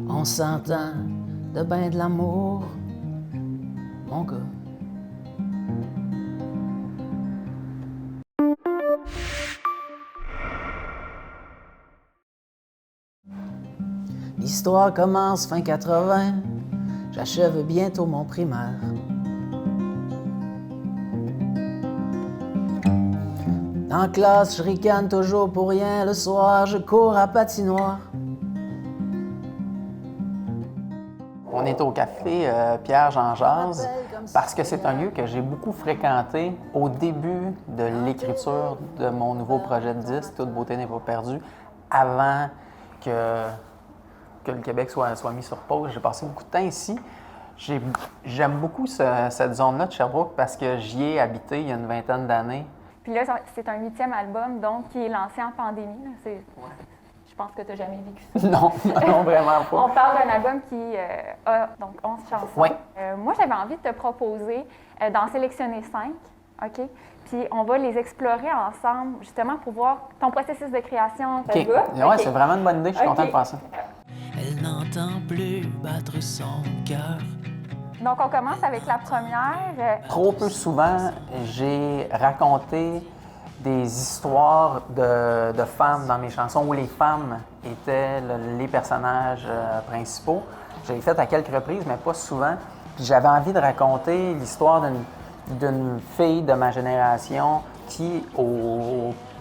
On s'entend de ben de l'amour, mon gars. L'histoire commence fin 80, j'achève bientôt mon primaire. Dans la classe, je ricane toujours pour rien, le soir, je cours à patinoire. On est au café Pierre Jean Jase parce que c'est un lieu que j'ai beaucoup fréquenté au début de l'écriture de mon nouveau projet de disque, Toute beauté n'est pas perdue, avant que le Québec soit mis sur pause. J'ai passé beaucoup de temps ici. J'aime beaucoup cette zone-là de Sherbrooke parce que j'y ai habité il y a une vingtaine d'années. Puis là, c'est un 8e album, donc, qui est lancé en pandémie. Là. Je pense que tu n'as jamais vécu ça. Non, non, vraiment pas. On parle d'un album qui a donc 11 chansons. Oui. Moi, j'avais envie de te proposer d'en sélectionner 5, OK? Puis on va les explorer ensemble, justement, pour voir ton processus de création. OK. Oui, OK. c'est vraiment une bonne idée. Je suis content de faire ça. Elle n'entend plus battre son cœur. Donc, on commence avec la première. Trop peu souvent, j'ai raconté des histoires de femmes dans mes chansons où les femmes étaient les personnages principaux. Je l'ai fait à quelques reprises, mais pas souvent. Puis j'avais envie de raconter l'histoire d'une fille de ma génération qui,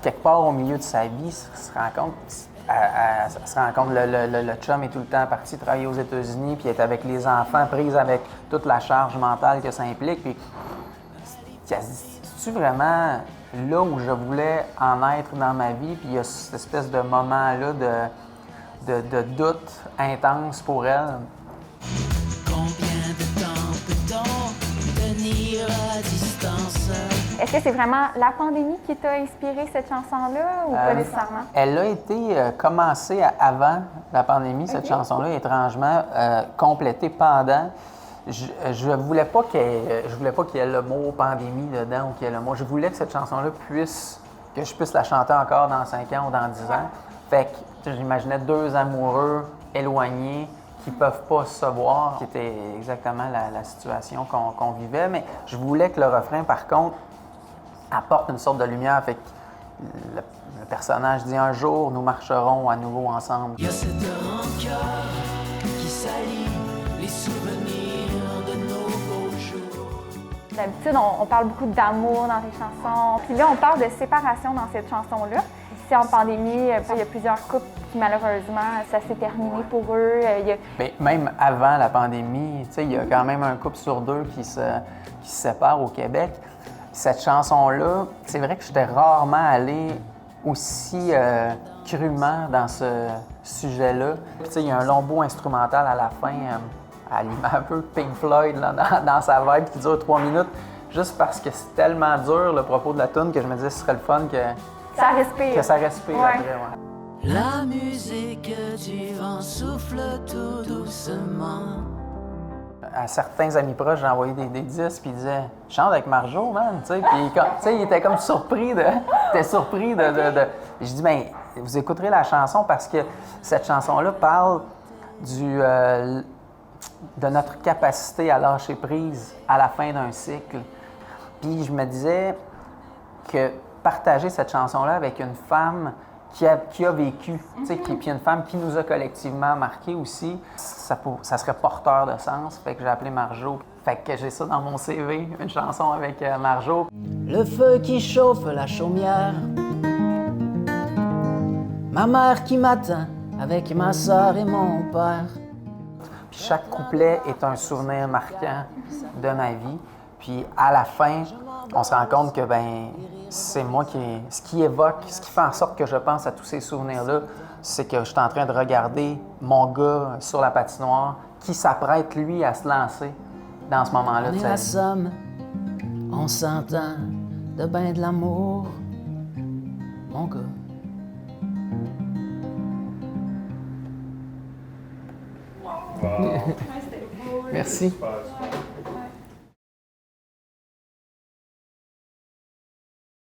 quelque part au milieu de sa vie, se rend compte, le chum est tout le temps parti travailler aux États-Unis, puis est avec les enfants, prise avec toute la charge mentale que ça implique. Puis, c'est-tu vraiment là où je voulais en être dans ma vie? Puis il y a cette espèce de moment-là de doute intense pour elle. Combien de temps peut-on tenir à distance? Est-ce que c'est vraiment la pandémie qui t'a inspiré cette chanson-là ou pas nécessairement? Elle a été commencée avant la pandémie, cette chanson-là, étrangement, complétée pendant. Je voulais pas qu'il y ait le mot pandémie dedans ou qu'il y ait le mot. Je voulais que cette chanson-là que je puisse la chanter encore dans 5 ans ou dans 10 ans. Fait que j'imaginais deux amoureux éloignés qui ne peuvent pas se voir, qui était exactement la situation qu'on vivait. Mais je voulais que le refrain, par contre, apporte une sorte de lumière. Fait que le personnage dit « Un jour, nous marcherons à nouveau ensemble ». Il y a cette rancœur qui salit les souvenirs de nos beaux jours. D'habitude, on parle beaucoup d'amour dans tes chansons. Puis là, on parle de séparation dans cette chanson-là. Ici, en pandémie, il y a plusieurs couples qui, malheureusement, ça s'est terminé pour eux. Bien, même avant la pandémie, il y a quand même un couple sur deux qui se sépare au Québec. Cette chanson-là, c'est vrai que j'étais rarement allé aussi crûment dans ce sujet-là. Il y a un long bout instrumental à la fin, à l'image un peu Pink Floyd là, dans sa vibe qui dure 3 minutes, juste parce que c'est tellement dur le propos de la tune que je me disais que ce serait le fun que ça respire. Que ça respire Ouais. après. Ouais. La musique du vent souffle tout doucement. À certains amis proches, j'ai envoyé des disques, puis ils disaient « Chante avec Marjo, man! » Puis il était comme surpris de... Je dis « Bien, vous écouterez la chanson parce que cette chanson-là parle de notre capacité à lâcher prise à la fin d'un cycle. » Puis je me disais que partager cette chanson-là avec une femme qui a vécu, puis une femme qui nous a collectivement marqués aussi, ça serait porteur de sens. Fait que j'ai appelé Marjo. Fait que j'ai ça dans mon CV, une chanson avec Marjo. Le feu qui chauffe la chaumière. Ma mère qui m'attend avec ma sœur et mon père. Puis chaque couplet est un souvenir marquant de ma vie. Puis à la fin, on se rend compte que c'est moi ce qui fait en sorte que je pense à tous ces souvenirs-là, c'est que je suis en train de regarder mon gars sur la patinoire qui s'apprête, lui, à se lancer dans ce moment-là de On est sa la vie. somme, on s'entend de ben de l'amour, mon gars. Merci.